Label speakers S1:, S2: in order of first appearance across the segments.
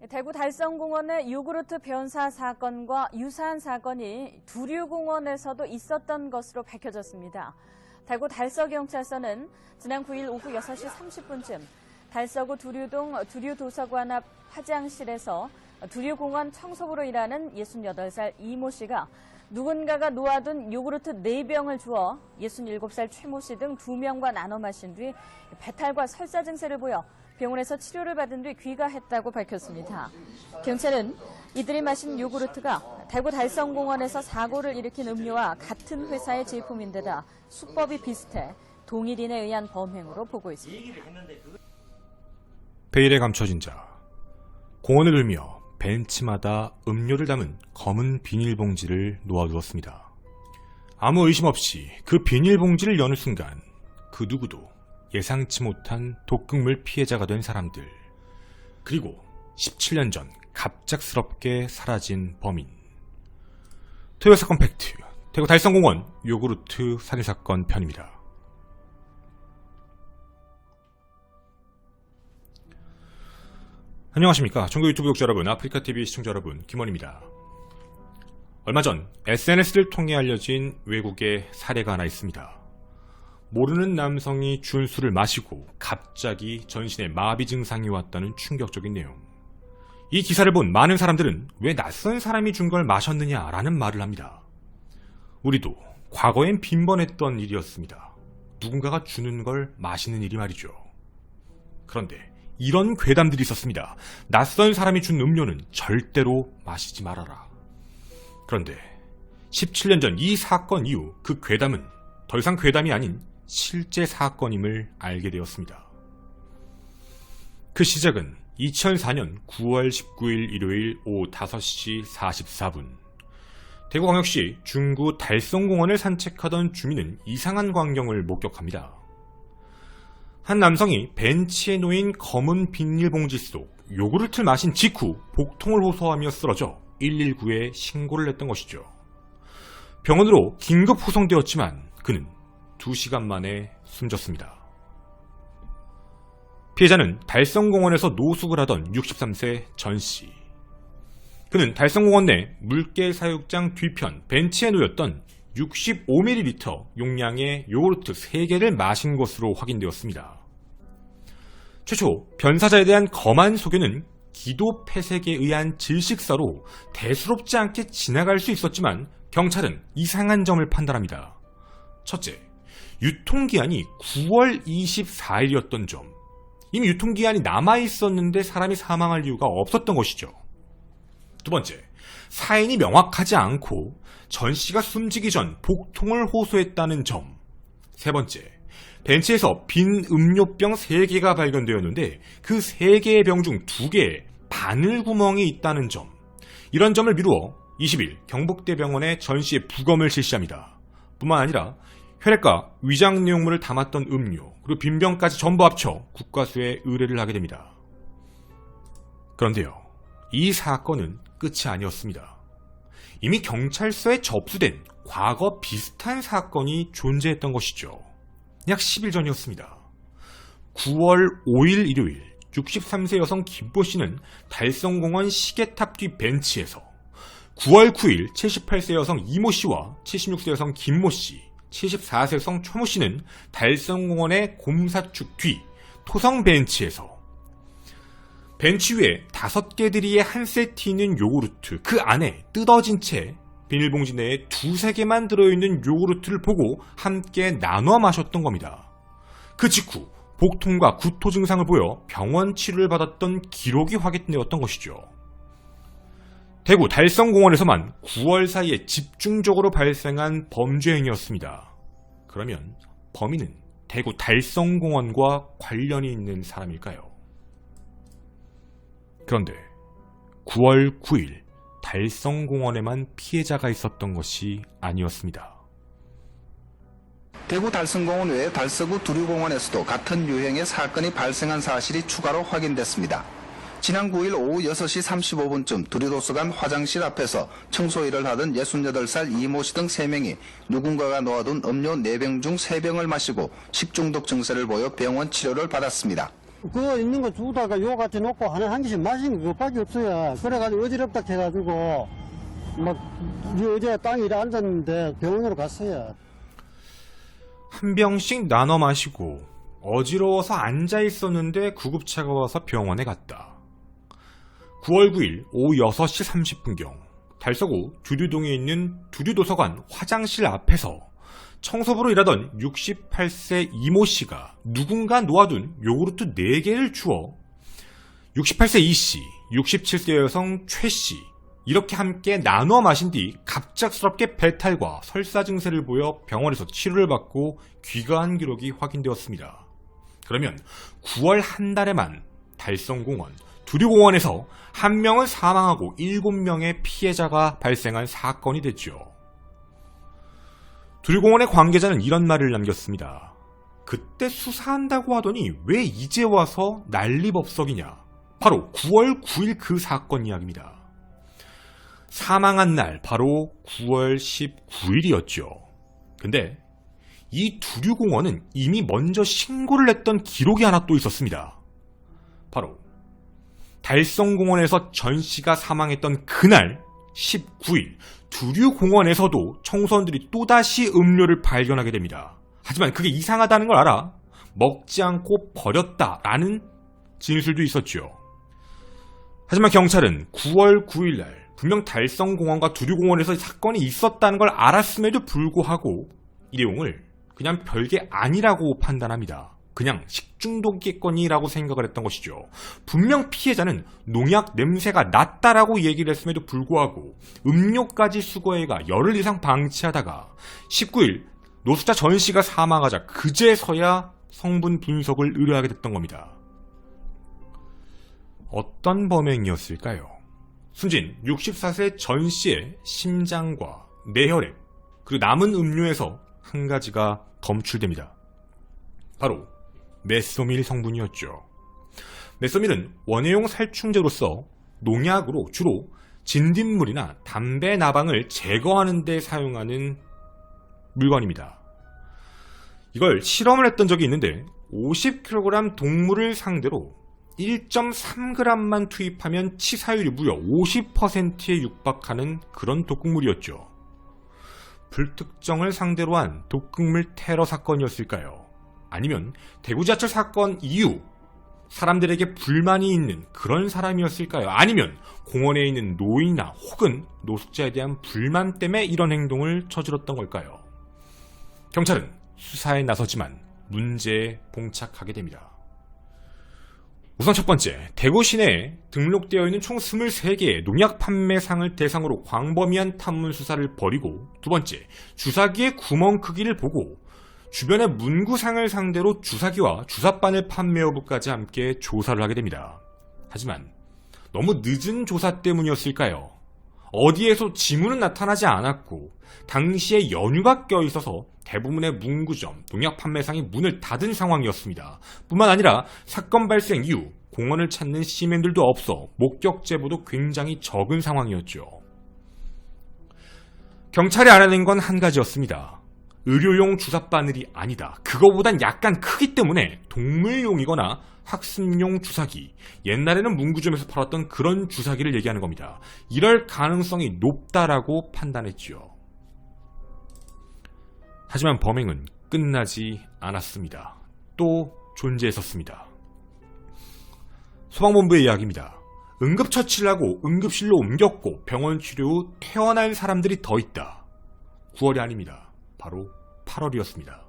S1: 대구 달성공원의 요구르트 변사 사건과 유사한 사건이 두류공원에서도 있었던 것으로 밝혀졌습니다. 대구 달서경찰서는 지난 9일 오후 6시 30분쯤 달서구 두류동 두류도서관 앞 화장실에서 두류공원 청소부로 일하는 68살 이모 씨가 누군가가 놓아둔 요구르트 4병을 주어 67살 최모 씨 등 2명과 나눠 마신 뒤 배탈과 설사 증세를 보여 병원에서 치료를 받은 뒤 귀가했다고 밝혔습니다. 경찰은 이들이 마신 요구르트가 대구 달성공원에서 사고를 일으킨 음료와 같은 회사의 제품인데다 수법이 비슷해 동일인에 의한 범행으로 보고 있습니다.
S2: 베일에 감춰진 자. 공원을 돌며 벤치마다 음료를 담은 검은 비닐봉지를 놓아두었습니다. 아무 의심 없이 그 비닐봉지를 여는 순간 그 누구도 예상치 못한 독극물 피해자가 된 사람들, 그리고 17년 전 갑작스럽게 사라진 범인. 토요사건 팩트, 대구 달성공원 요구르트 살인사건 편입니다. 안녕하십니까. 전국 유튜브 구독자 여러분, 아프리카TV 시청자 여러분, 김원입니다. 얼마 전 SNS를 통해 알려진 외국의 사례가 하나 있습니다. 모르는 남성이 준 술을 마시고 갑자기 전신에 마비 증상이 왔다는 충격적인 내용. 이 기사를 본 많은 사람들은 왜 낯선 사람이 준 걸 마셨느냐라는 말을 합니다. 우리도 과거엔 빈번했던 일이었습니다. 누군가가 주는 걸 마시는 일이 말이죠. 그런데 이런 괴담들이 있었습니다. 낯선 사람이 준 음료는 절대로 마시지 말아라. 그런데 17년 전 이 사건 이후 그 괴담은 더 이상 괴담이 아닌 실제 사건임을 알게 되었습니다. 그 시작은 2004년 9월 19일 일요일 오후 5시 44분. 대구광역시 중구 달성공원을 산책하던 주민은 이상한 광경을 목격합니다. 한 남성이 벤치에 놓인 검은 비닐봉지 속 요구르트를 마신 직후 복통을 호소하며 쓰러져 119에 신고를 했던 것이죠. 병원으로 긴급 후송되었지만 그는 2시간 만에 숨졌습니다. 피해자는 달성공원에서 노숙을 하던 63세 전 씨. 그는 달성공원 내 물개 사육장 뒤편 벤치에 놓였던 65ml 용량의 요구르트 3개를 마신 것으로 확인되었습니다. 최초 변사자에 대한 검안 소견은 기도 폐색에 의한 질식사로 대수롭지 않게 지나갈 수 있었지만 경찰은 이상한 점을 판단합니다. 첫째, 유통기한이 9월 24일이었던 점. 이미 유통기한이 남아있었는데 사람이 사망할 이유가 없었던 것이죠. 두 번째, 사인이 명확하지 않고 전 씨가 숨지기 전 복통을 호소했다는 점. 세 번째, 벤치에서 빈 음료병 3개가 발견되었는데 그 3개의 병 중 2개에 바늘구멍이 있다는 점. 이런 점을 미루어 20일 경북대병원에 전 씨의 부검을 실시합니다. 뿐만 아니라 혈액과 위장 내용물을 담았던 음료, 그리고 빈병까지 전부 합쳐 국과수에 의뢰를 하게 됩니다. 그런데요, 이 사건은 끝이 아니었습니다. 이미 경찰서에 접수된 과거 비슷한 사건이 존재했던 것이죠. 약 10일 전이었습니다. 9월 5일 일요일 63세 여성 김모 씨는 달성공원 시계탑 뒤 벤치에서 9월 9일 78세 여성 이모 씨와 76세 여성 김모 씨, 74세 여성 최모 씨는 달성공원의 곰사축 뒤 토성 벤치에서 벤치 위에 5개들이의 한 세트 있는 요구르트, 그 안에 뜯어진 채 비닐봉지 내에 2-3개만 들어있는 요구르트를 보고 함께 나눠 마셨던 겁니다. 그 직후 복통과 구토 증상을 보여 병원 치료를 받았던 기록이 확인되었던 것이죠. 대구 달성공원에서만 9월 사이에 집중적으로 발생한 범죄 행위였습니다. 그러면 범인은 대구 달성공원과 관련이 있는 사람일까요? 그런데 9월 9일 달성공원에만 피해자가 있었던 것이 아니었습니다.
S3: 대구 달성공원 외에 달서구 두류공원에서도 같은 유형의 사건이 발생한 사실이 추가로 확인됐습니다. 지난 9일 오후 6시 35분쯤 두류도서관 화장실 앞에서 청소일을 하던 68살 이모 씨 등 3명이 누군가가 놓아둔 음료 4병 중 3병을 마시고 식중독 증세를 보여 병원 치료를 받았습니다.
S4: 그거 있는 거 주다가 요 같이 놓고 하나 한 개씩 마신 거 그거밖에 없어요. 그래가지고 어지럽다 해가지고 막 어제 땅에 이래 앉았는데 병원으로 갔어요.
S2: 한 병씩 나눠 마시고 어지러워서 앉아 있었는데 구급차가 와서 병원에 갔다. 9월 9일 오후 6시 30분경 달서구 두류동에 있는 두류도서관 화장실 앞에서 청소부로 일하던 68세 이모 씨가 누군가 놓아둔 요구르트 4개를 주워 68세 이 씨, 67세 여성 최 씨 이렇게 함께 나눠 마신 뒤 갑작스럽게 배탈과 설사 증세를 보여 병원에서 치료를 받고 귀가한 기록이 확인되었습니다. 그러면 9월 한 달에만 달성공원, 두류공원에서 1명은 사망하고 7명의 피해자가 발생한 사건이 됐죠. 두류공원의 관계자는 이런 말을 남겼습니다. 그때 수사한다고 하더니 왜 이제 와서 난리법석이냐. 바로 9월 9일 그 사건 이야기입니다. 사망한 날 바로 9월 19일이었죠. 근데 이 두류공원은 이미 먼저 신고를 했던 기록이 하나 또 있었습니다. 바로 달성공원에서 전 씨가 사망했던 그날 19일 두류공원에서도 청소년들이 또다시 음료를 발견하게 됩니다. 하지만 그게 이상하다는 걸 알아 먹지 않고 버렸다라는 진술도 있었죠. 하지만 경찰은 9월 9일날 분명 달성공원과 두류공원에서 사건이 있었다는 걸 알았음에도 불구하고 이 내용을 그냥 별게 아니라고 판단합니다. 그냥 식중독이겠거니라고 생각을 했던 것이죠. 분명 피해자는 농약 냄새가 났다라고 얘기를 했음에도 불구하고 음료까지 수거해가 열흘 이상 방치하다가 19일 노숙자 전 씨가 사망하자 그제서야 성분 분석을 의뢰하게 됐던 겁니다. 어떤 범행이었을까요? 숨진 64세 전 씨의 심장과 뇌혈액 그리고 남은 음료에서 한 가지가 검출됩니다. 바로 메소밀 성분이었죠. 메소밀은 원예용 살충제로서 농약으로 주로 진딧물이나 담배 나방을 제거하는 데 사용하는 물건입니다. 이걸 실험을 했던 적이 있는데 50kg 동물을 상대로 1.3g만 투입하면 치사율이 무려 50%에 육박하는 그런 독극물이었죠. 불특정을 상대로 한 독극물 테러 사건이었을까요? 아니면 대구 지하철 사건 이후 사람들에게 불만이 있는 그런 사람이었을까요? 아니면 공원에 있는 노인이나 혹은 노숙자에 대한 불만 때문에 이런 행동을 저질렀던 걸까요? 경찰은 수사에 나서지만 문제에 봉착하게 됩니다. 우선 첫 번째, 대구 시내에 등록되어 있는 총 23개의 농약 판매상을 대상으로 광범위한 탐문 수사를 벌이고, 두 번째, 주사기의 구멍 크기를 보고 주변의 문구상을 상대로 주사기와 주사바늘 판매 여부까지 함께 조사를 하게 됩니다. 하지만 너무 늦은 조사 때문이었을까요? 어디에서 지문은 나타나지 않았고 당시에 연휴가 껴있어서 대부분의 문구점, 농약 판매상이 문을 닫은 상황이었습니다. 뿐만 아니라 사건 발생 이후 공원을 찾는 시민들도 없어 목격 제보도 굉장히 적은 상황이었죠. 경찰이 알아낸 건 한 가지였습니다. 의료용 주사바늘이 아니다. 그거보단 약간 크기 때문에 동물용이거나 학습용 주사기, 옛날에는 문구점에서 팔았던 그런 주사기를 얘기하는 겁니다. 이럴 가능성이 높다라고 판단했죠. 하지만 범행은 끝나지 않았습니다. 또 존재했었습니다. 소방본부의 이야기입니다. 응급처치를 하고 응급실로 옮겼고 병원 치료 후 퇴원할 사람들이 더 있다. 9월이 아닙니다. 바로 8월이었습니다.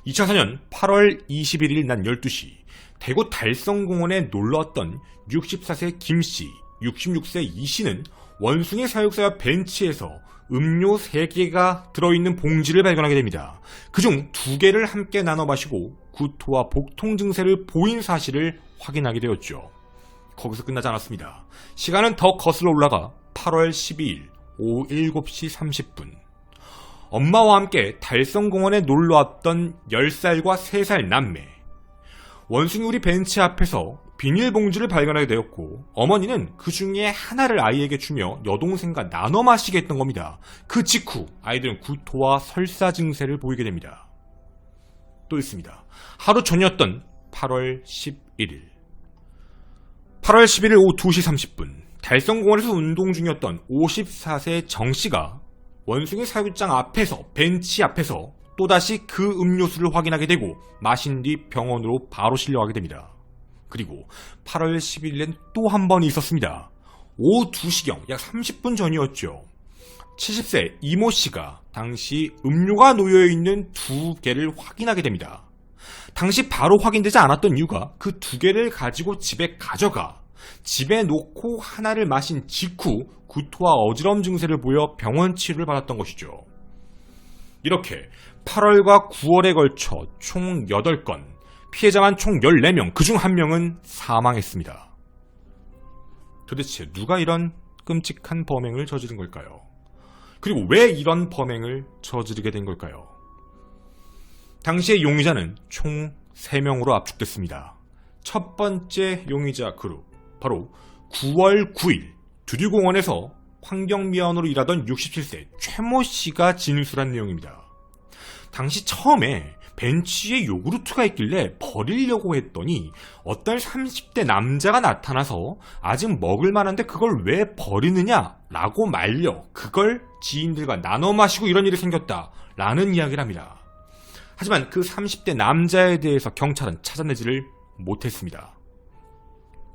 S2: 2004년 8월 21일 낮 12시 대구 달성공원에 놀러왔던 64세 김씨, 66세 이씨는 원숭이 사육사 벤치에서 음료 3개가 들어있는 봉지를 발견하게 됩니다. 그중 2개를 함께 나눠 마시고 구토와 복통 증세를 보인 사실을 확인하게 되었죠. 거기서 끝나지 않았습니다. 시간은 더 거슬러 올라가 8월 12일 오후 7시 30분 엄마와 함께 달성공원에 놀러왔던 10살과 3살 남매 원숭이 우리 벤치 앞에서 비닐봉지를 발견하게 되었고 어머니는 그 중에 하나를 아이에게 주며 여동생과 나눠 마시게 했던 겁니다. 그 직후 아이들은 구토와 설사 증세를 보이게 됩니다. 또 있습니다. 하루 전이었던 8월 11일 8월 11일 오후 2시 30분 달성공원에서 운동 중이었던 54세 정씨가 원숭이 사육장 앞에서 벤치 앞에서 또다시 그 음료수를 확인하게 되고 마신 뒤 병원으로 바로 실려가게 됩니다. 그리고 8월 10일엔 또 한 번이 있었습니다. 오후 2시경 약 30분 전이었죠. 70세 이모 씨가 당시 음료가 놓여있는 2개를 확인하게 됩니다. 당시 바로 확인되지 않았던 이유가 그 2개를 가지고 집에 가져가 집에 놓고 하나를 마신 직후 구토와 어지러움 증세를 보여 병원 치료를 받았던 것이죠. 이렇게 8월과 9월에 걸쳐 총 8건, 피해자만 총 14명, 그중 1명은 사망했습니다. 도대체 누가 이런 끔찍한 범행을 저지른 걸까요? 그리고 왜 이런 범행을 저지르게 된 걸까요? 당시의 용의자는 총 3명으로 압축됐습니다. 첫 번째 용의자 그룹, 바로 9월 9일 두류공원에서 환경미화원으로 일하던 67세 최모 씨가 진술한 내용입니다. 당시 처음에 벤치에 요구르트가 있길래 버리려고 했더니 어떤 30대 남자가 나타나서 아직 먹을 만한데 그걸 왜 버리느냐 라고 말려 그걸 지인들과 나눠 마시고 이런 일이 생겼다 라는 이야기를 합니다. 하지만 그 30대 남자에 대해서 경찰은 찾아내지를 못했습니다.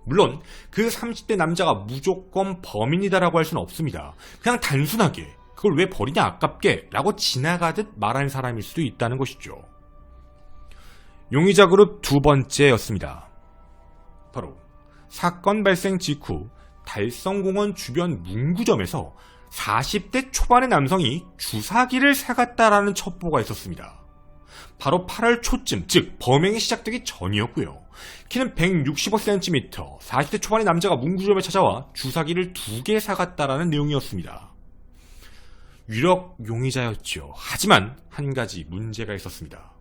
S2: 물론 그 30대 남자가 무조건 범인이다라고 할 수는 없습니다. 그냥 단순하게 그걸 왜 버리냐 아깝게 라고 지나가듯 말한 사람일 수도 있다는 것이죠. 용의자 그룹 두 번째였습니다. 바로 사건 발생 직후 달성공원 주변 문구점에서 40대 초반의 남성이 주사기를 사갔다라는 첩보가 있었습니다. 바로 8월 초쯤, 즉 범행이 시작되기 전이었고요. 키는 165cm, 40대 초반의 남자가 문구점에 찾아와 주사기를 2개 사갔다라는 내용이었습니다. 유력 용의자였죠. 하지만 한 가지 문제가 있었습니다.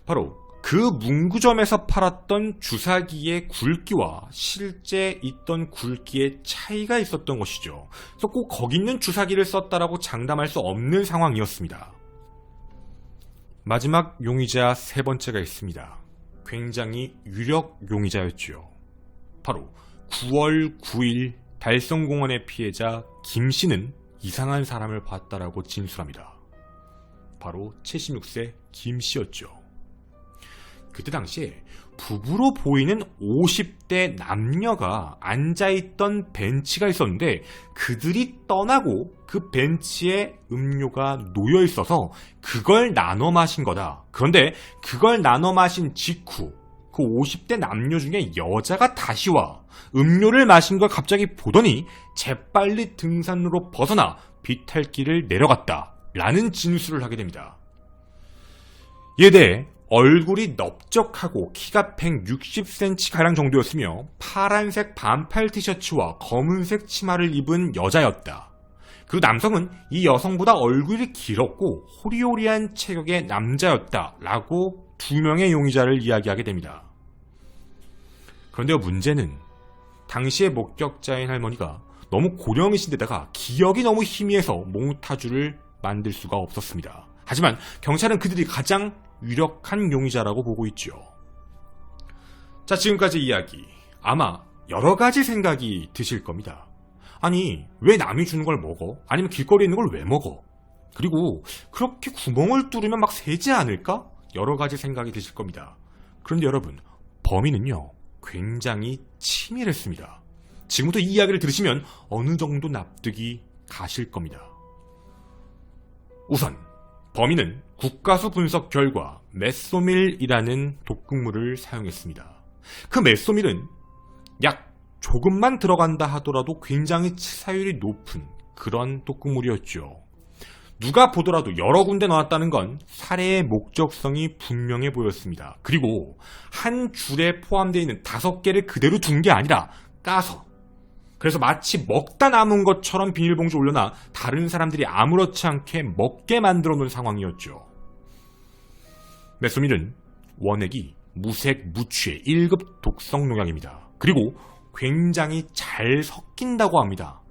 S2: 바로 그 문구점에서 팔았던 주사기의 굵기와 실제 있던 굵기의 차이가 있었던 것이죠. 그래서 꼭 거기 있는 주사기를 썼다라고 장담할 수 없는 상황이었습니다. 마지막 용의자 세 번째가 있습니다. 굉장히 유력 용의자였죠. 바로 9월 9일 달성공원의 피해자 김 씨는 이상한 사람을 봤다라고 진술합니다. 바로 76세 김 씨였죠. 그때 당시에 부부로 보이는 50대 남녀가 앉아있던 벤치가 있었는데 그들이 떠나고 그 벤치에 음료가 놓여 있어서 그걸 나눠 마신 거다. 그런데 그걸 나눠 마신 직후 그 50대 남녀 중에 여자가 다시 와 음료를 마신 걸 갑자기 보더니 재빨리 등산로로 벗어나 비탈길을 내려갔다 라는 진술을 하게 됩니다. 이에 대해 얼굴이 넓적하고 키가 160cm가량 정도였으며 파란색 반팔 티셔츠와 검은색 치마를 입은 여자였다. 그리고 남성은 이 여성보다 얼굴이 길었고 호리호리한 체격의 남자였다 라고 2명의 용의자를 이야기하게 됩니다. 그런데 문제는 당시의 목격자인 할머니가 너무 고령이신데다가 기억이 너무 희미해서 몽타주를 만들 수가 없었습니다. 하지만 경찰은 그들이 가장 유력한 용의자라고 보고 있죠. 자, 지금까지 이야기 아마 여러 가지 생각이 드실 겁니다. 아니, 왜 남이 주는 걸 먹어? 아니면 길거리에 있는 걸 왜 먹어? 그리고 그렇게 구멍을 뚫으면 막 새지 않을까? 여러 가지 생각이 드실 겁니다. 그런데 여러분, 범인은요 굉장히 치밀했습니다. 지금부터 이 이야기를 들으시면 어느 정도 납득이 가실 겁니다. 우선 범인은 국가수 분석 결과 메소밀이라는 독극물을 사용했습니다. 그 메소밀은 약 조금만 들어간다 하더라도 굉장히 치사율이 높은 그런 독극물이었죠. 누가 보더라도 여러 군데 넣었다는 건 살해의 목적성이 분명해 보였습니다. 그리고 한 줄에 포함되어 있는 5개를 그대로 둔 게 아니라 까서, 그래서 마치 먹다 남은 것처럼 비닐봉지 올려놔 다른 사람들이 아무렇지 않게 먹게 만들어 놓은 상황이었죠. 메소밀은 원액이 무색 무취의 1급 독성 농약입니다. 그리고 굉장히 잘 섞인다고 합니다.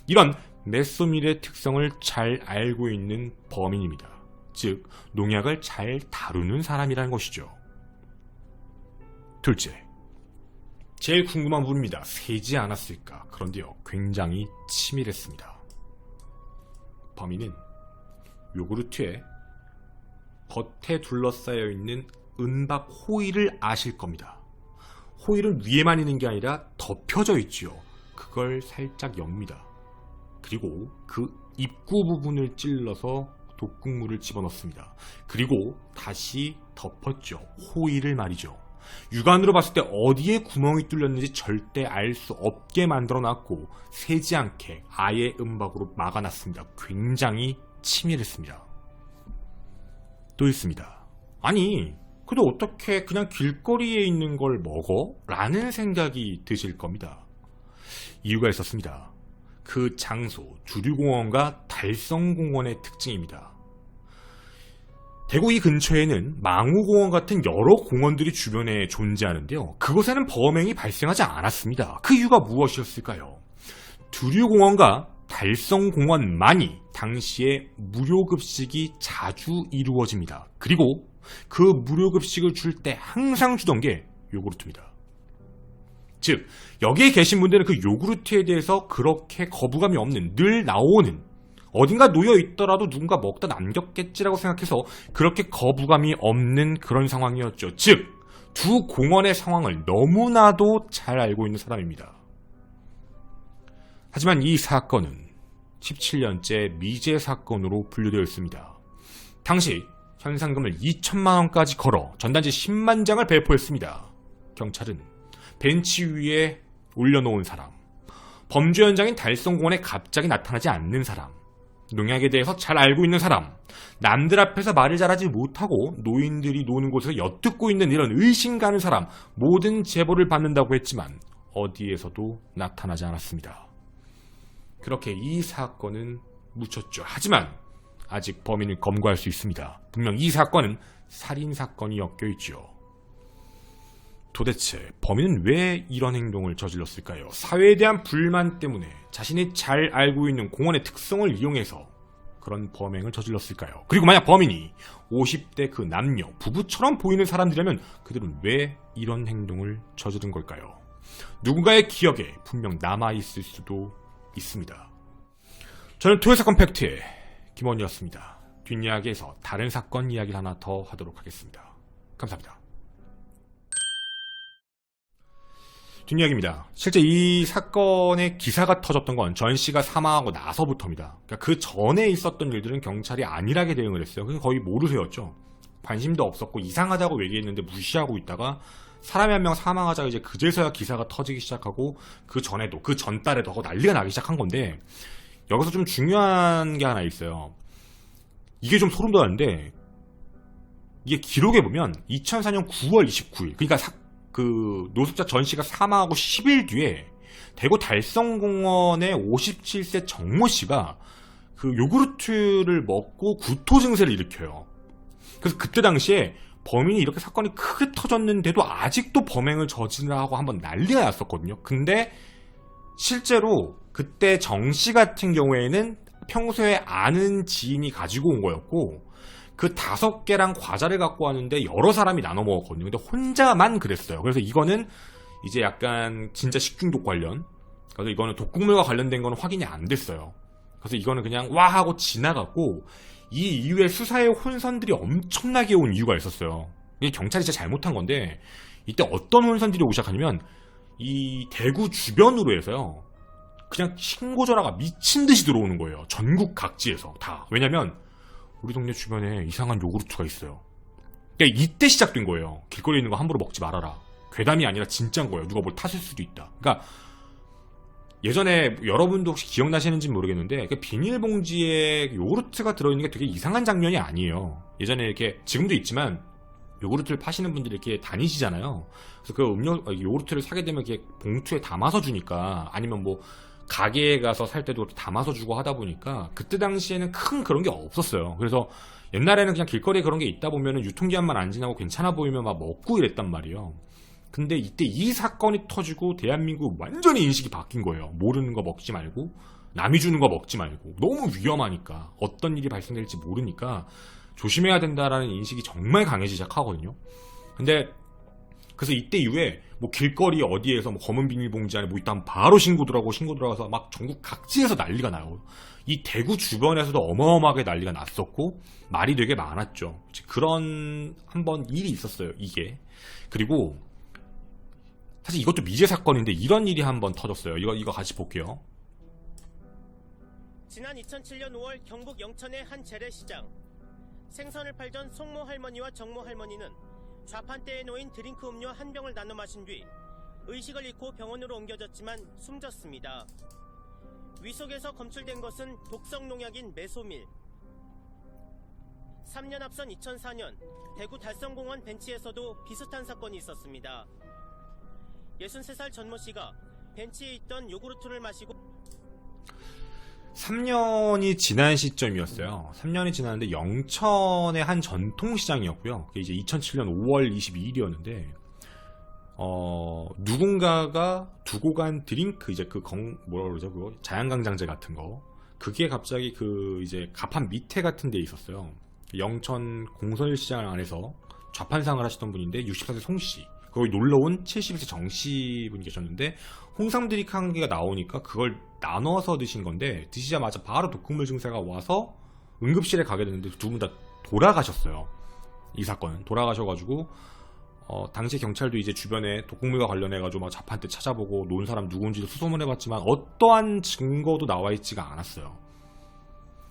S2: 이런 메소밀의 특성을 잘 알고 있는 범인입니다. 즉 농약을 잘 다루는 사람이라는 것이죠. 둘째, 제일 궁금한 부분입니다. 새지 않았을까? 그런데요, 굉장히 치밀했습니다. 범인은 요구르트에 겉에 둘러싸여 있는 은박 호일을 아실 겁니다. 호일은 위에만 있는 게 아니라 덮여져 있지요. 그걸 살짝 엽니다. 그리고 그 입구 부분을 찔러서 독극물을 집어넣습니다. 그리고 다시 덮었죠. 호일을 말이죠. 육안으로 봤을 때 어디에 구멍이 뚫렸는지 절대 알 수 없게 만들어놨고 새지 않게 아예 은박으로 막아놨습니다. 굉장히 치밀했습니다. 또 있습니다. 아니, 근데 어떻게 그냥 길거리에 있는 걸 먹어? 라는 생각이 드실 겁니다. 이유가 있었습니다. 그 장소, 주류공원과 달성공원의 특징입니다. 대구 이 근처에는 망우공원 같은 여러 공원들이 주변에 존재하는데요. 그곳에는 범행이 발생하지 않았습니다. 그 이유가 무엇이었을까요? 두류공원과 달성공원만이 당시에 무료급식이 자주 이루어집니다. 그리고 그 무료급식을 줄 때 항상 주던 게 요구르트입니다. 즉, 여기에 계신 분들은 그 요구르트에 대해서 그렇게 거부감이 없는, 늘 나오는, 어딘가 놓여 있더라도 누군가 먹다 남겼겠지라고 생각해서 그렇게 거부감이 없는 그런 상황이었죠. 즉, 두 공원의 상황을 너무나도 잘 알고 있는 사람입니다. 하지만 이 사건은 17년째 미제 사건으로 분류되어 있습니다. 당시 현상금을 2천만 원까지 걸어 전단지 10만 장을 배포했습니다. 경찰은 벤치 위에 올려놓은 사람, 범죄 현장인 달성공원에 갑자기 나타나지 않는 사람, 농약에 대해서 잘 알고 있는 사람, 남들 앞에서 말을 잘하지 못하고 노인들이 노는 곳에서 엿듣고 있는 이런 의심 가는 사람, 모든 제보를 받는다고 했지만 어디에서도 나타나지 않았습니다. 그렇게 이 사건은 묻혔죠. 하지만 아직 범인을 검거할 수 있습니다. 분명 이 사건은 살인사건이 엮여있죠. 도대체 범인은 왜 이런 행동을 저질렀을까요? 사회에 대한 불만 때문에 자신이 잘 알고 있는 공원의 특성을 이용해서 그런 범행을 저질렀을까요? 그리고 만약 범인이 50대 그 남녀, 부부처럼 보이는 사람들이라면 그들은 왜 이런 행동을 저지른 걸까요? 누군가의 기억에 분명 남아있을 수도 있습니다. 저는 토요사건 팩트의 김원희였습니다. 뒷이야기에서 다른 사건 이야기를 하나 더 하도록 하겠습니다. 감사합니다. 뒷이야기입니다. 실제 이 사건의 기사가 터졌던 건 전 씨가 사망하고 나서부터입니다. 그러니까 그 전에 있었던 일들은 경찰이 안일하게 대응을 했어요. 그게 거의 모르쇠였죠. 관심도 없었고 이상하다고 얘기했는데 무시하고 있다가 사람이 한 명 사망하자고 이제 그제서야 기사가 터지기 시작하고 그 전에도 그 전달에도 하고 난리가 나기 시작한 건데 여기서 좀 중요한 게 하나 있어요. 이게 좀 소름 돋았는데 이게 기록에 보면 2004년 9월 29일 그러니까 그 노숙자 전 씨가 사망하고 10일 뒤에 대구 달성공원의 57세 정모 씨가 그 요구르트를 먹고 구토 증세를 일으켜요. 그래서 그때 당시에 범인이 이렇게 사건이 크게 터졌는데도 아직도 범행을 저지르라고 한번 난리가 났었거든요. 근데 실제로 그때 정 씨 같은 경우에는 평소에 아는 지인이 가지고 온 거였고 그 5개랑 과자를 갖고 왔는데 여러 사람이 나눠 먹었거든요. 근데 혼자만 그랬어요. 그래서 이거는 이제 약간 진짜 식중독 관련. 그래서 이거는 독극물과 관련된 거는 확인이 안 됐어요. 그래서 이거는 그냥 와 하고 지나갔고 이 이후에 수사에 혼선들이 엄청나게 온 이유가 있었어요. 이게 경찰이 진짜 잘못한 건데 이때 어떤 혼선들이 오기 시작하냐면 이 대구 주변으로 해서요. 그냥 신고 전화가 미친 듯이 들어오는 거예요. 전국 각지에서 다. 왜냐면 우리 동네 주변에 이상한 요구르트가 있어요. 그러니까 이때 시작된 거예요. 길거리에 있는 거 함부로 먹지 말아라. 괴담이 아니라 진짜인 거예요. 누가 뭘 탔을 수도 있다. 그러니까 예전에 여러분도 혹시 기억나시는지 모르겠는데 그 비닐봉지에 요구르트가 들어있는 게 되게 이상한 장면이 아니에요. 예전에 이렇게 지금도 있지만 요구르트를 파시는 분들이 이렇게 다니시잖아요. 그래서 그 요구르트를 사게 되면 이렇게 봉투에 담아서 주니까 아니면 뭐 가게에 가서 살 때도 담아서 주고 하다 보니까 그때 당시에는 큰 그런 게 없었어요. 그래서 옛날에는 그냥 길거리에 그런 게 있다 보면은 유통기한만 안 지나고 괜찮아 보이면 막 먹고 이랬단 말이에요. 근데 이때 이 사건이 터지고 대한민국 완전히 인식이 바뀐 거예요. 모르는 거 먹지 말고 남이 주는 거 먹지 말고 너무 위험하니까 어떤 일이 발생될지 모르니까 조심해야 된다라는 인식이 정말 강해지기 시작하거든요. 근데 그래서 이때 이후에 뭐 길거리 어디에서 뭐 검은 비닐봉지 안에 뭐 있다면 바로 신고 들어가서 막 전국 각지에서 난리가 나요. 이 대구 주변에서도 어마어마하게 난리가 났었고 말이 되게 많았죠. 그런 한번 일이 있었어요. 이게. 그리고 사실 이것도 미제 사건인데 이런 일이 한번 터졌어요. 이거 같이 볼게요.
S5: 지난 2007년 5월 경북 영천의 한 재래시장. 생선을 팔던 송모 할머니와 정모 할머니는 좌판대에 놓인 드링크 음료 한 병을 나눠 마신 뒤 의식을 잃고 병원으로 옮겨졌지만 숨졌습니다. 위속에서 검출된 것은 독성 농약인 메소밀. 3년 앞선 2004년 대구 달성공원 벤치에서도 비슷한 사건이 있었습니다. 63살 전모 씨가 벤치에 있던 요구르트를 마시고
S2: 3년이 지난 시점이었어요. 3년이 지났는데 영천의 한 전통시장이었고요. 그게 이제 2007년 5월 22일이었는데 누군가가 두고 간 드링크 이제 뭐라 그러죠? 그거 자양강장제 같은 거. 그게 갑자기 그 이제 가판 밑에 같은 데 있었어요. 영천 공설시장 안에서 좌판상을 하시던 분인데 64세 송씨. 거기 놀러온 72세 정씨 분이 계셨는데 홍삼 드링크 한 개가 나오니까 그걸 나눠서 드신 건데 드시자마자 바로 독극물 증세가 와서 응급실에 가게 됐는데 두 분 다 돌아가셨어요. 이 사건은 돌아가셔가지고 당시 경찰도 이제 주변에 독극물과 관련해가지고 막 자판대 찾아보고 놓은 사람 누군지도 수소문해봤지만 어떠한 증거도 나와 있지가 않았어요.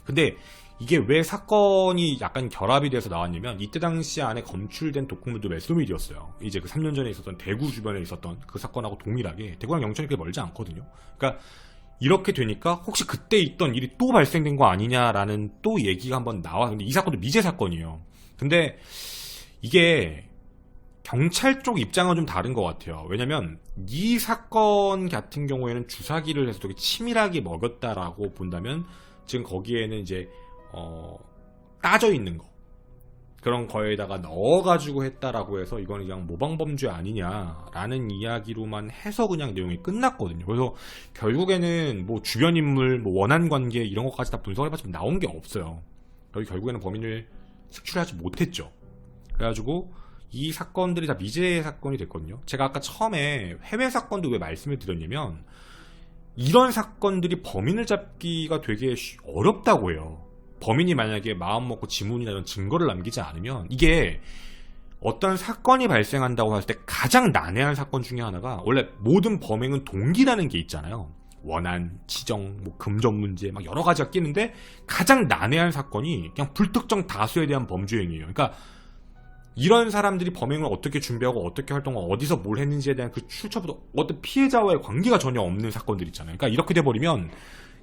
S2: 근데 이게 왜 사건이 약간 결합이 돼서 나왔냐면 이때 당시 안에 검출된 독극물도 메소밀이었어요. 이제 그 3년 전에 있었던 대구 주변에 있었던 그 사건하고 동일하게 대구랑 영천이 그렇게 멀지 않거든요. 그러니까 이렇게 되니까 혹시 그때 있던 일이 또 발생된 거 아니냐라는 또 얘기가 한번 나와. 근데 이 사건도 미제 사건이에요. 근데 이게 경찰 쪽 입장은 좀 다른 것 같아요. 왜냐면 이 사건 같은 경우에는 주사기를 해서 되게 치밀하게 먹였다라고 본다면 지금 거기에는 이제 따져 있는 거 그런 거에다가 넣어가지고 했다라고 해서 이거는 그냥 모방범죄 아니냐라는 이야기로만 해서 그냥 내용이 끝났거든요. 그래서 결국에는 뭐 주변 인물, 뭐 원한 관계 이런 것까지 다 분석해봤지만 나온 게 없어요. 결국에는 범인을 색출하지 못했죠. 그래가지고 이 사건들이 다 미제 사건이 됐거든요. 제가 아까 처음에 해외 사건도 왜 말씀을 드렸냐면 이런 사건들이 범인을 잡기가 되게 어렵다고 해요. 범인이 만약에 마음먹고 지문이나 이런 증거를 남기지 않으면 이게 어떤 사건이 발생한다고 했을 때 가장 난해한 사건 중에 하나가 원래 모든 범행은 동기라는 게 있잖아요. 원한, 치정, 뭐 금전 문제 막 여러 가지가 끼는데 가장 난해한 사건이 그냥 불특정 다수에 대한 범죄 행위예요. 그러니까 이런 사람들이 범행을 어떻게 준비하고 어떻게 활동하고 어디서 뭘 했는지에 대한 그 출처부터 어떤 피해자와의 관계가 전혀 없는 사건들 있잖아요. 그러니까 이렇게 돼버리면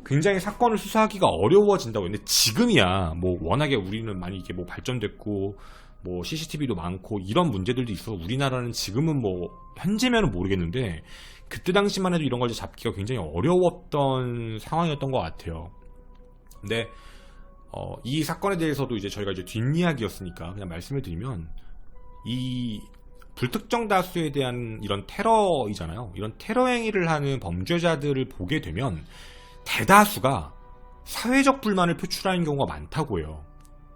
S2: 굉장히 사건을 수사하기가 어려워진다고 했는데 지금이야 뭐 워낙에 우리는 많이 이게 뭐 발전됐고 뭐 CCTV도 많고 이런 문제들도 있어서 우리나라는 지금은 뭐 현재면은 모르겠는데 그때 당시만 해도 이런 걸 잡기가 굉장히 어려웠던 상황이었던 것 같아요. 근데 이 사건에 대해서도 이제 저희가 이제 뒷이야기였으니까 그냥 말씀을 드리면 이 불특정 다수에 대한 이런 테러이잖아요. 이런 테러 행위를 하는 범죄자들을 보게 되면 대다수가 사회적 불만을 표출하는 경우가 많다고 해요.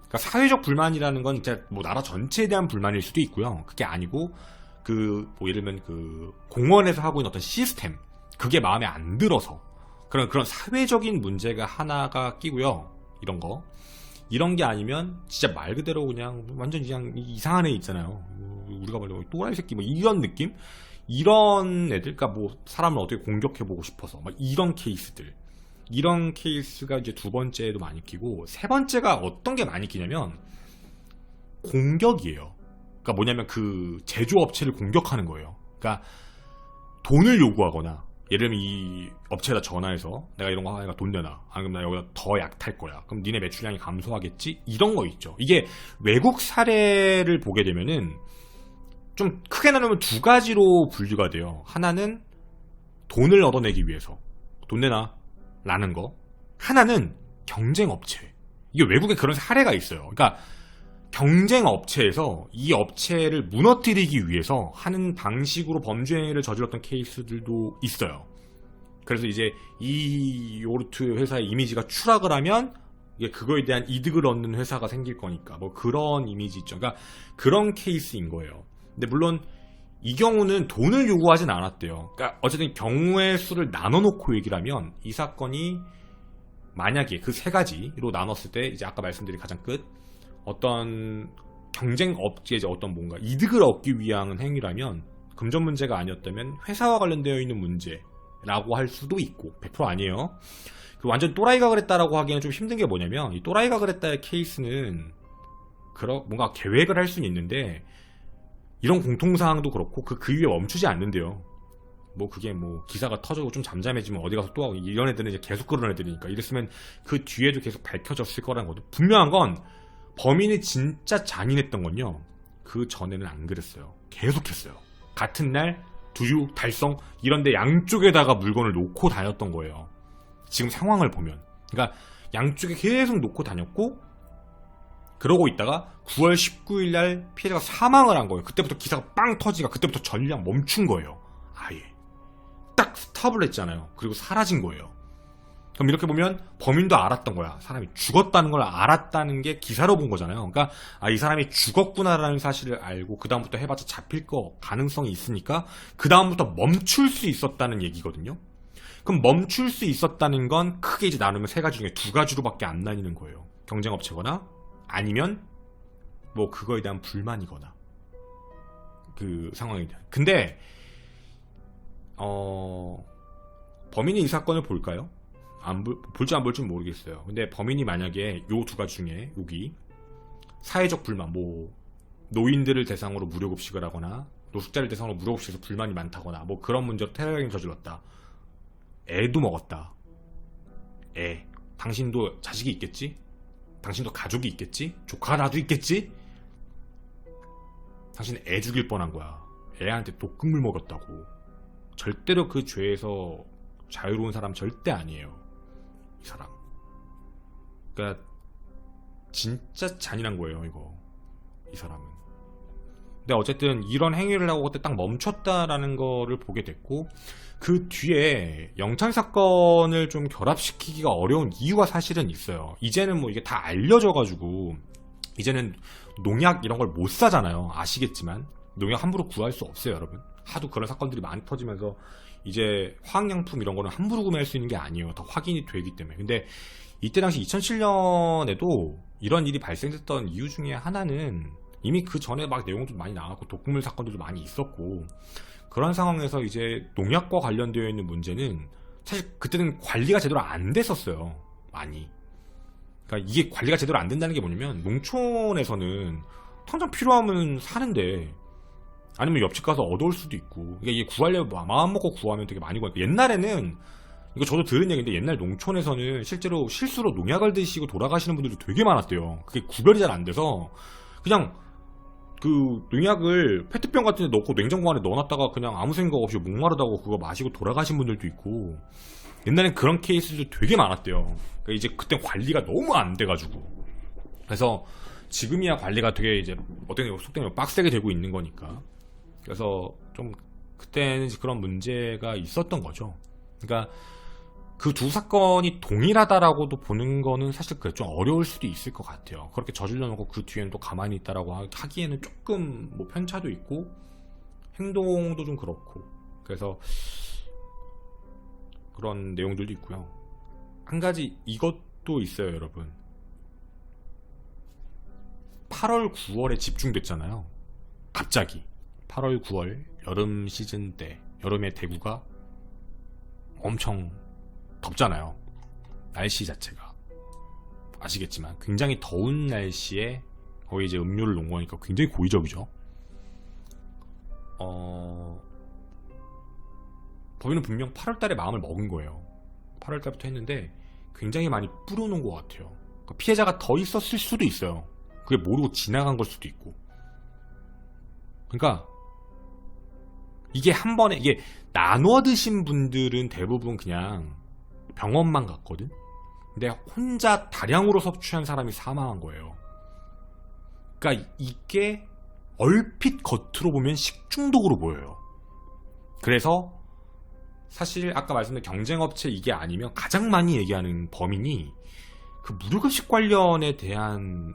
S2: 그러니까 사회적 불만이라는 건 진짜 뭐 나라 전체에 대한 불만일 수도 있고요. 그게 아니고 뭐 예를 들면 그 공원에서 하고 있는 어떤 시스템 그게 마음에 안 들어서 그런 사회적인 문제가 하나가 끼고요. 이런 게 아니면 진짜 말 그대로 그냥 완전 그냥 이상한 애 있잖아요. 우리가 말하면 또라이 새끼 뭐 이런 느낌? 이런 애들, 그러니까 뭐 사람을 어떻게 공격해보고 싶어서 막 이런 케이스가 이제 두 번째에도 많이 끼고 세 번째가 어떤 게 많이 끼냐면 공격이에요. 그러니까 뭐냐면 그 제조업체를 공격하는 거예요. 그러니까 돈을 요구하거나 예를 들면 이 업체에다 전화해서 내가 이런 거 하니까 돈 내놔. 아니면 나 여기다 더 약 탈 거야. 그럼 니네 매출량이 감소하겠지? 이런 거 있죠. 이게 외국 사례를 보게 되면은 좀 크게 나누면 두 가지로 분류가 돼요. 하나는 돈을 얻어내기 위해서 돈 내놔 라는 거. 하나는 경쟁업체. 이게 외국에 그런 사례가 있어요. 그러니까 경쟁업체에서 이 업체를 무너뜨리기 위해서 하는 방식으로 범죄 행위를 저질렀던 케이스들도 있어요. 그래서 이제 이 요구르트 회사의 이미지가 추락을 하면 이게 그거에 대한 이득을 얻는 회사가 생길 거니까 뭐 그런 이미지 있죠. 그러니까 그런 케이스인 거예요. 근데 물론 이 경우는 돈을 요구하진 않았대요. 그러니까 어쨌든 경우의 수를 나눠놓고 얘기를 하면 이 사건이 만약에 그 세 가지로 나눴을 때 이제 아까 말씀드린 가장 끝 어떤 경쟁 업계에 어떤 뭔가 이득을 얻기 위한 행위라면 금전 문제가 아니었다면 회사와 관련되어 있는 문제라고 할 수도 있고 100% 아니에요. 그 완전 또라이가 그랬다라고 하기에는 좀 힘든 게 뭐냐면 이 또라이가 그랬다의 케이스는 뭔가 계획을 할 수는 있는데 이런 공통사항도 그렇고 그 위에 멈추지 않는데요. 뭐 그게 뭐 기사가 터지고 좀 잠잠해지면 어디 가서 또 하고 이런 애들은 이제 계속 그런 애들이니까 이랬으면 그 뒤에도 계속 밝혀졌을 거라는 것도 분명한 건 범인이 진짜 잔인했던 건요. 그 전에는 안 그랬어요. 계속했어요. 같은 날 두유, 달성 이런 데 양쪽에다가 물건을 놓고 다녔던 거예요. 지금 상황을 보면. 그러니까 양쪽에 계속 놓고 다녔고 그러고 있다가 9월 19일 날 피해자가 사망을 한 거예요. 그때부터 기사가 빵 터지니까 그때부터 전량 멈춘 거예요. 아예. 딱 스탑을 했잖아요. 그리고 사라진 거예요. 그럼 이렇게 보면 범인도 알았던 거야. 사람이 죽었다는 걸 알았다는 게 기사로 본 거잖아요. 그러니까 이 사람이 죽었구나라는 사실을 알고 그 다음부터 해봤자 잡힐 거 가능성이 있으니까 그 다음부터 멈출 수 있었다는 얘기거든요. 그럼 멈출 수 있었다는 건 크게 이제 나누면 세 가지 중에 두 가지로밖에 안 나뉘는 거예요. 경쟁업체거나 아니면 뭐 그거에 대한 불만이거나 그 상황에 대한. 근데 범인이 이 사건을 볼까요? 볼지 안 볼지 모르겠어요. 근데 범인이 만약에 요 두 가지 중에 여기 사회적 불만, 뭐 노인들을 대상으로 무료급식을 하거나 노숙자를 대상으로 무료급식에서 불만이 많다거나 뭐 그런 문제로 테러행위 저질렀다. 애도 먹었다. 당신도 자식이 있겠지? 당신도 가족이 있겠지? 조카 나도 있겠지? 당신은 애 죽일 뻔한 거야. 애한테 독극물 먹였다고. 절대로 그 죄에서 자유로운 사람 절대 아니에요. 이 사람. 그러니까 진짜 잔인한 거예요, 이거. 이 사람은. 근데 어쨌든 이런 행위를 하고 그때 딱 멈췄다라는 거를 보게 됐고 그 뒤에 영창 사건을 좀 결합시키기가 어려운 이유가 사실은 있어요. 이제는 뭐 이게 다 알려져가지고 이제는 농약 이런 걸 못 사잖아요. 아시겠지만 농약 함부로 구할 수 없어요, 여러분. 하도 그런 사건들이 많이 터지면서 이제 화학약품 이런 거는 함부로 구매할 수 있는 게 아니에요. 다 확인이 되기 때문에. 근데 이때 당시 2007년에도 이런 일이 발생했던 이유 중에 하나는 이미 그 전에 막 내용도 많이 나왔고 독극물 사건들도 많이 있었고 그런 상황에서 이제 농약과 관련되어 있는 문제는 사실 그때는 관리가 제대로 안 됐었어요. 많이. 그러니까 이게 관리가 제대로 안 된다는 게 뭐냐면 농촌에서는 당장 필요하면 사는데 아니면 옆집 가서 얻어올 수도 있고 그러니까 이게 구하려면 마음 먹고 구하면 되게 많이 구하니까 옛날에는 이거 저도 들은 얘기인데 옛날 농촌에서는 실제로 실수로 농약을 드시고 돌아가시는 분들도 되게 많았대요. 그게 구별이 잘 안 돼서 그냥 그 농약을 페트병 같은 데 넣고 냉장고 안에 넣어놨다가 그냥 아무 생각 없이 목마르다고 그거 마시고 돌아가신 분들도 있고 옛날엔 그런 케이스도 되게 많았대요. 그러니까 이제 그때 관리가 너무 안 돼가지고 그래서 지금이야 관리가 되게 이제 어떻게 속되면 빡세게 되고 있는 거니까 그래서 좀 그때는 그런 문제가 있었던 거죠. 그러니까 그 두 사건이 동일하다라고도 보는 거는 사실 그게 좀 어려울 수도 있을 것 같아요. 그렇게 저질러 놓고 그 뒤에는 또 가만히 있다라고 하기에는 조금 뭐 편차도 있고 행동도 좀 그렇고 그래서 그런 내용들도 있고요. 한 가지 이것도 있어요, 여러분. 8월, 9월에 집중됐잖아요. 갑자기 8월, 9월 여름 시즌 때 여름에 대구가 엄청 덥잖아요. 날씨 자체가 아시겠지만 굉장히 더운 날씨에 거기 이제 음료를 놓은 거니까 굉장히 고의적이죠. 범인은 분명 8월달에 마음을 먹은 거예요. 8월달부터 했는데 굉장히 많이 뿌려놓은 것 같아요. 그러니까 피해자가 더 있었을 수도 있어요. 그게 모르고 지나간 걸 수도 있고. 그러니까 이게 한 번에 이게 나눠 드신 분들은 대부분 그냥 병원만 갔거든. 근데 혼자 다량으로 섭취한 사람이 사망한 거예요. 그러니까 이게 얼핏 겉으로 보면 식중독으로 보여요. 그래서 사실 아까 말씀드린 경쟁업체 이게 아니면 가장 많이 얘기하는 범인이 그 무료급식 관련에 대한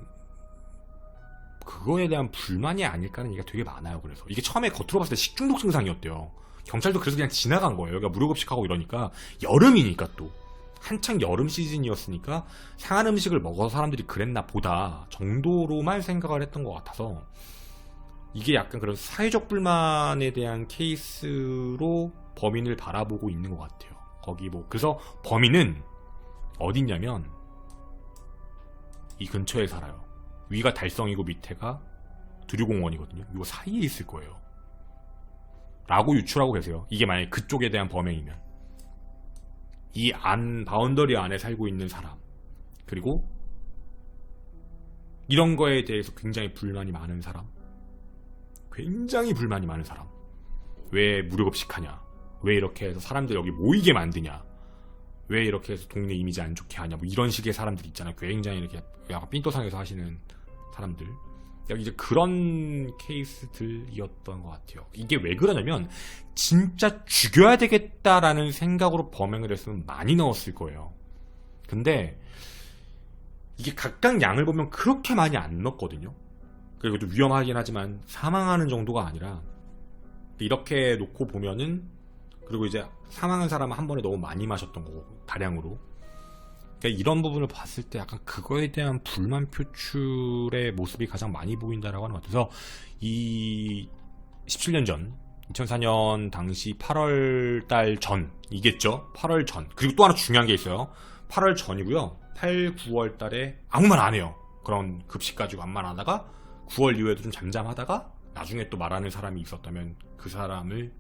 S2: 그거에 대한 불만이 아닐까라는 얘기가 되게 많아요. 그래서 이게 처음에 겉으로 봤을 때 식중독 증상이었대요. 경찰도 그래서 그냥 지나간 거예요. 여기가 무료급식하고 이러니까 여름이니까 또 한창 여름 시즌이었으니까 상한 음식을 먹어서 사람들이 그랬나 보다 정도로만 생각을 했던 것 같아서 이게 약간 그런 사회적 불만에 대한 케이스로 범인을 바라보고 있는 것 같아요. 거기 뭐 그래서 범인은 어딨냐면 이 근처에 살아요. 위가 달성이고 밑에가 두류공원이거든요. 이거 사이에 있을 거예요. 라고 유추하고 계세요. 이게 만약에 그쪽에 대한 범행이면. 이 바운더리 안에 살고 있는 사람. 그리고 이런 거에 대해서 굉장히 불만이 많은 사람. 굉장히 불만이 많은 사람. 왜 무료급식하냐? 왜 이렇게 해서 사람들 여기 모이게 만드냐? 왜 이렇게 해서 동네 이미지 안 좋게 하냐? 뭐 이런 식의 사람들 있잖아요. 굉장히 이렇게 약간 삔또상에서 하시는 사람들. 여기 이제 그런 케이스들이었던 것 같아요. 이게 왜 그러냐면 진짜 죽여야 되겠다라는 생각으로 범행을 했으면 많이 넣었을 거예요. 근데 이게 각각 양을 보면 그렇게 많이 안 넣었거든요. 그리고 또 위험하긴 하지만 사망하는 정도가 아니라 이렇게 놓고 보면은 그리고 이제 사망한 사람은 한 번에 너무 많이 마셨던 거고 다량으로 그러니까 이런 부분을 봤을 때 약간 그거에 대한 불만 표출의 모습이 가장 많이 보인다라고 하는 것 같아서 이 17년 전 2004년 당시 8월 달 전이겠죠. 8월 전. 그리고 또 하나 중요한 게 있어요. 8월 전이고요. 8, 9월 달에 아무 말 안 해요. 그런 급식 가지고 아무 말 안 하다가 9월 이후에도 좀 잠잠하다가 나중에 또 말하는 사람이 있었다면 그 사람을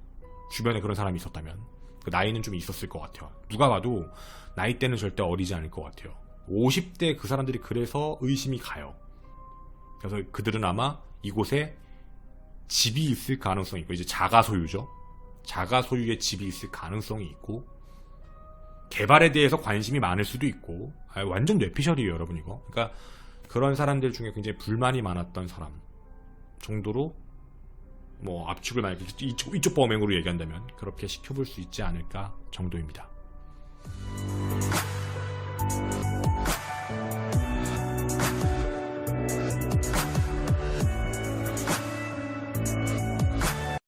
S2: 주변에 그런 사람이 있었다면 그 나이는 좀 있었을 것 같아요. 누가 봐도 나이대는 절대 어리지 않을 것 같아요. 50대 그 사람들이 그래서 의심이 가요. 그래서 그들은 아마 이곳에 집이 있을 가능성이 있고 이제 자가 소유죠. 자가 소유의 집이 있을 가능성이 있고 개발에 대해서 관심이 많을 수도 있고 완전 뇌피셜이에요 여러분 이거. 그러니까 그런 사람들 중에 굉장히 불만이 많았던 사람 정도로 뭐 압축을 만약에 이쪽 범행으로 얘기한다면 그렇게 시켜볼 수 있지 않을까 정도입니다.